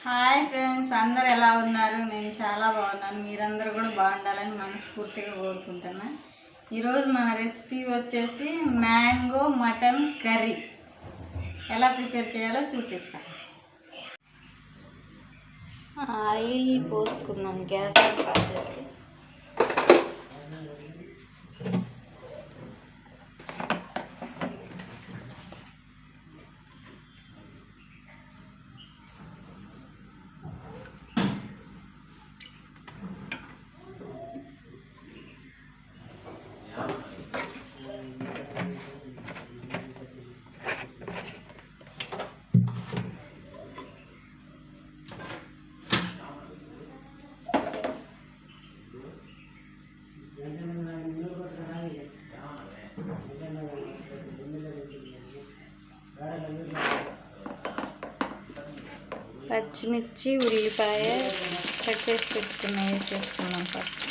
Hi friends, అందరు ఎలా ఉన్నారు? నేను చాలా బాగున్నాను. మీరందరూ కూడా బాగుండాలని మనస్ఫూర్తిగా కోరుకుంటున్నా. ఈరోజు మన రెసిపీ వచ్చేసి మ్యాంగో మటన్ కర్రీ. ఎలా ప్రిపేర్ చేయాలో చూపిస్తాను. ఆయిల్ పోసుకున్నాను, గ్యాస్ ఆన్ చేసి. పచ్చిమిర్చి, ఉల్లిపాయ కట్ చేసి పెట్టుకున్నాయి వేసేసుకున్నాం ఫస్ట్.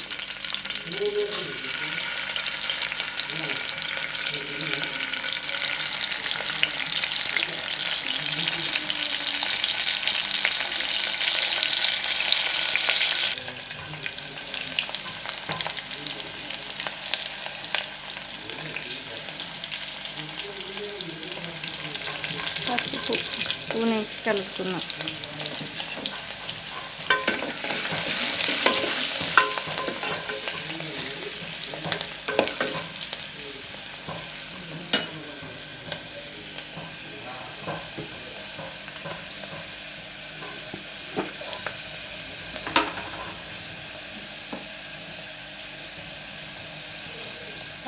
పసుపు స్పూన్ వేసి కలుపుకున్నాం.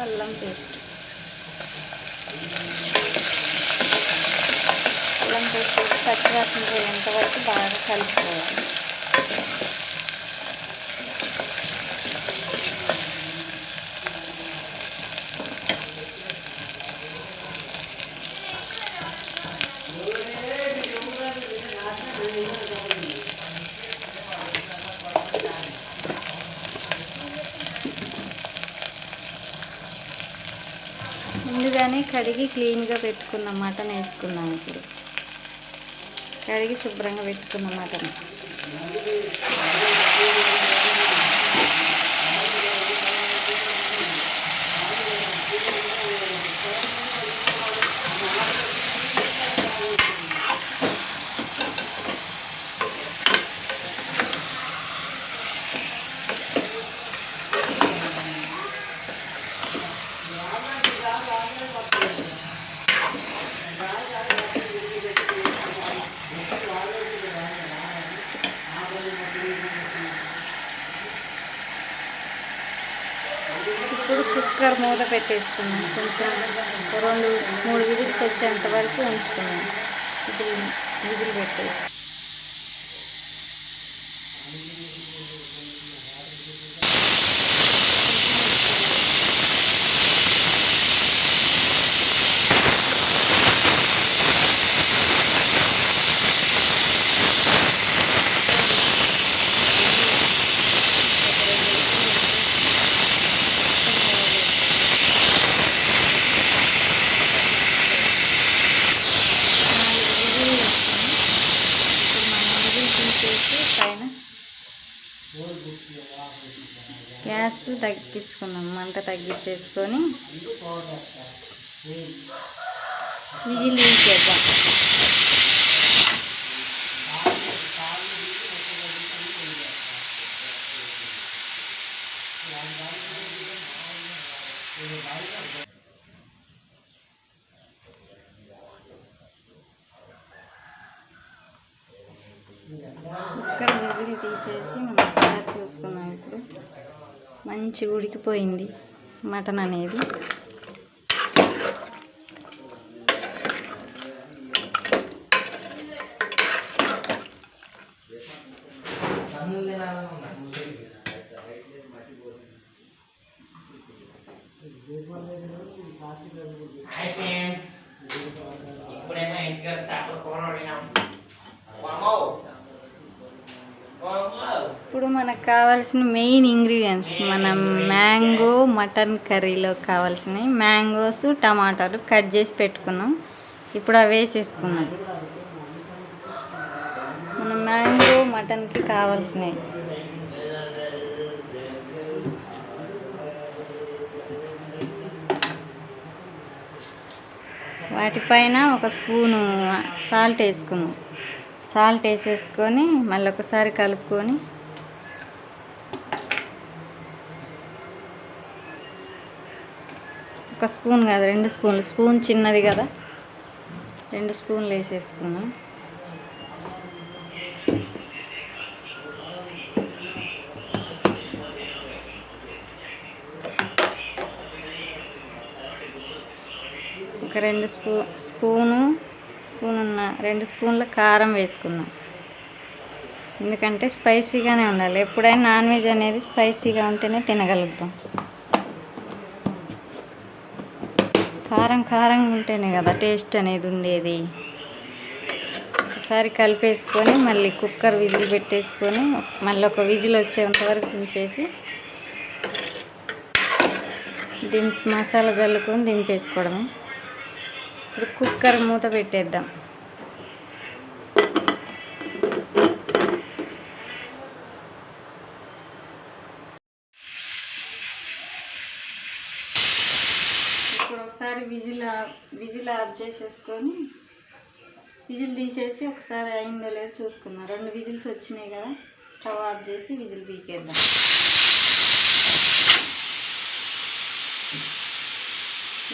అల్లం పేస్ట్ పచ్చివాసన పోయేంత వరకు బాగా కలుపుకోవాలి. ముందుగానే కడిగి క్లీన్గా పెట్టుకున్న మటన్ వేసుకున్నాం. ఇప్పుడు కడిగి శుభ్రంగా పెట్టుకున్న మటన్ ఇప్పుడు కుక్కర్ మూత పెట్టేసుకున్నాం. కొంచెం 2-3 విజిల్స్ వచ్చేంత వరకు ఉంచుకున్నాం. విజిల్ పెట్టేసి పైన గ్యాస్ తగ్గించుకున్నాం. మంట తగ్గించేసుకొని విజిల్ తీసేద్దాం. కుక్కర్ విజిల్ తీసేసి మనం కలర్ చూసుకున్నాం. ఇప్పుడు మంచిగా ఉడికిపోయింది మటన్ అనేది. ఇప్పుడు మనకు కావాల్సిన మెయిన్ ఇంగ్రీడియంట్స్, మనం మ్యాంగో మటన్ కర్రీలో కావాల్సినవి మ్యాంగోస్, టమాటాలు కట్ చేసి పెట్టుకున్నాం. ఇప్పుడు అవి వేసేసుకున్నాం. మనం మ్యాంగో మటన్కి కావాల్సినవి. వాటిపైన ఒక స్పూను సాల్ట్ వేసుకున్నాం. సాల్ట్ వేసేసుకొని మళ్ళీ ఒకసారి కలుపుకొని ఒక స్పూన్ కాదు 2 స్పూన్లు, స్పూన్ చిన్నది కదా 2 స్పూన్లు వేసేసుకున్నాం. ఒక 2 స్పూన్ల కారం వేసుకున్నాం. ఎందుకంటే స్పైసీగానే ఉండాలి. ఎప్పుడైనా నాన్ వెజ్ అనేది స్పైసీగా ఉంటేనే తినగలుగుతాం. కారంగా ఉంటేనే కదా టేస్ట్ అనేది ఉండేది. ఒకసారి కలిపేసుకొని మళ్ళీ కుక్కర్ విజిల్ పెట్టేసుకొని మళ్ళీ ఒక విజిల్ వచ్చేంత వరకు ఉంచేసి మసాలా జల్లుకొని దింపేసుకోవడమే. ఇప్పుడు కుక్కర్ మూత పెట్టేద్దాం. ఇప్పుడు ఒకసారి విజిల్ ఆఫ్ చేసేసుకొని విజిల్ తీసేసి ఒకసారి అయిందో లేదో చూసుకుందాం. 2 విజిల్స్ వచ్చినాయి కదా, స్టవ్ ఆఫ్ చేసి విజిల్ పీకేద్దాం.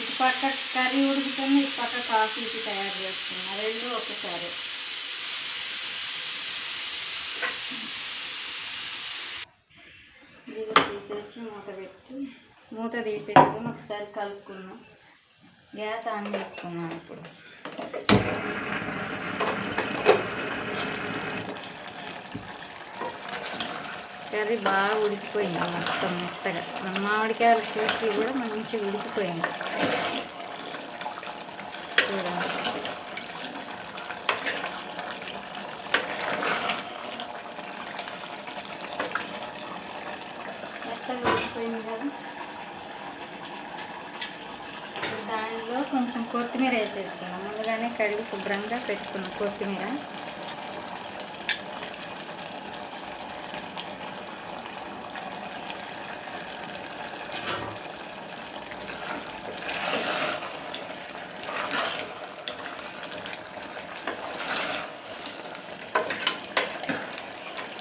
ఇటు పక్క కర్రీ ఉడుకుతుంది, ఇటు పక్క కాఫీకి తయారు చేస్తున్నాం. 2 ఒకసారి. విజిల్ తీసేసి మూత తీసేసుకొని ఒకసారి కలుపుకున్నాం. గ్యాస్ ఆన్ చేసుకున్నాం. ఇప్పుడు కర్రీ బాగా ఉడికిపోయింది మొత్తం మెత్తగా. మామిడికాయలు చూసి కూడా మంచిగా ఉడికిపోయింది చూడండి. మెత్తగా ఉడికిపోయింది కదా. దానిలో కొంచెం కొత్తిమీర వేసేసుకున్నాం. ముందుగానే కడిగి శుభ్రంగా పెట్టుకున్నాం కొత్తిమీర.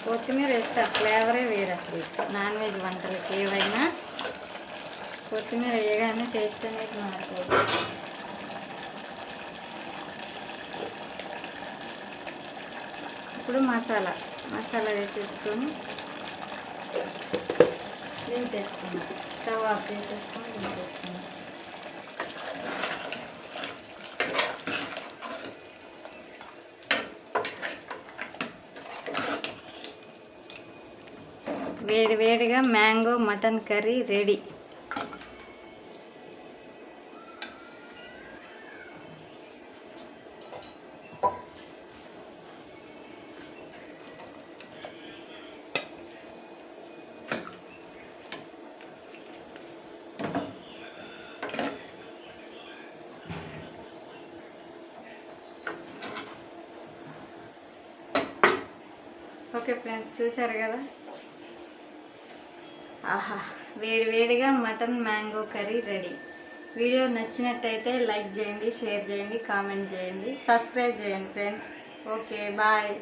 కొత్తిమీర వేస్తే ఫ్లేవరే వేరు. అసలు నాన్ వెజ్ వంటలకి ఏవైనా కొత్తిమీర వేయగానే టేస్ట్ అనేది మారిపోతుంది. ఇప్పుడు మసాలా వేసేసుకొని దించేసుకున్నాం. స్టవ్ ఆఫ్ చేసేసుకొని దించేసుకున్నాం. వేడిగా mango mutton curry ready. Okay friends, చూసారు కదా. ఆహా, వేడిగా mutton mango curry ready. Video నచ్చినట్టయితే లైక్ చేయండి, షేర్ చేయండి, కామెంట్ చేయండి, సబ్స్క్రైబ్ చేయండి ఫ్రెండ్స్. Okay, bye.